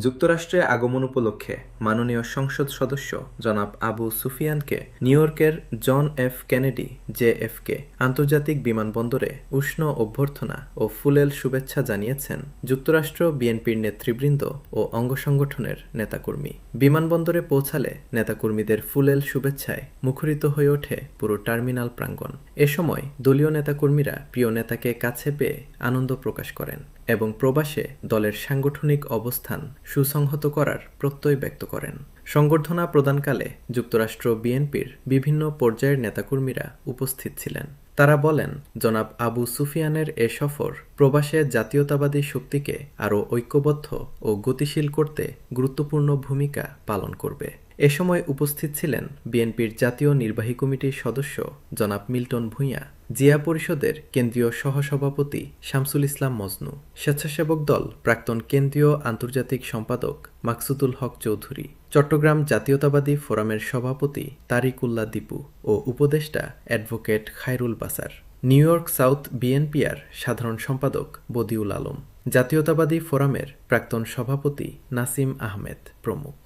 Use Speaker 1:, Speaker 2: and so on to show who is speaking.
Speaker 1: যুক্তরাষ্ট্রে আগমন উপলক্ষে মাননীয় সংসদ সদস্য জনাব আবু সুফিয়ানকে নিউইয়র্কের জন এফ কেনেডি জেএফকে আন্তর্জাতিক বিমানবন্দরে উষ্ণ অভ্যর্থনা ও ফুলেল শুভেচ্ছা জানিয়েছেন যুক্তরাষ্ট্র বিএনপির নেতৃবৃন্দ ও অঙ্গসংগঠনের নেতাকর্মী। বিমানবন্দরে পৌঁছালে নেতাকর্মীদের ফুলেল শুভেচ্ছায় মুখরিত হয়ে ওঠে পুরো টার্মিনাল প্রাঙ্গণ। এ সময় দলীয় নেতাকর্মীরা প্রিয় নেতাকে কাছে পেয়ে আনন্দ প্রকাশ করেন এবং প্রবাসে দলের সাংগঠনিক অবস্থান সুসংহত করার প্রত্যয় ব্যক্ত করেন। সংবর্ধনা প্রদানকালে যুক্তরাষ্ট্র বিএনপির বিভিন্ন পর্যায়ের নেতাকর্মীরা উপস্থিত ছিলেন। তারা বলেন, জনাব আবু সুফিয়ানের এ সফর প্রবাসে জাতীয়তাবাদী শক্তিকে আরও ঐক্যবদ্ধ ও গতিশীল করতে গুরুত্বপূর্ণ ভূমিকা পালন করবে। এ সময় উপস্থিত ছিলেন বিএনপির জাতীয় নির্বাহী কমিটির সদস্য জনাব মিল্টন ভূঁইয়া, জিয়া পরিষদের কেন্দ্রীয় সহসভাপতি শামসুল ইসলাম মজনু, স্বেচ্ছাসেবক দল প্রাক্তন কেন্দ্রীয় আন্তর্জাতিক সম্পাদক মাকসুদুল হক চৌধুরী, চট্টগ্রাম জাতীয়তাবাদী ফোরামের সভাপতি তারিক উল্লাহ দীপু ও উপদেষ্টা অ্যাডভোকেট খায়রুল বাসার, নিউইয়র্ক সাউথ বিএনপিআর সাধারণ সম্পাদক বদিউল আলম, জাতীয়তাবাদী ফোরামের প্রাক্তন সভাপতি নাসিম আহমেদ প্রমুখ।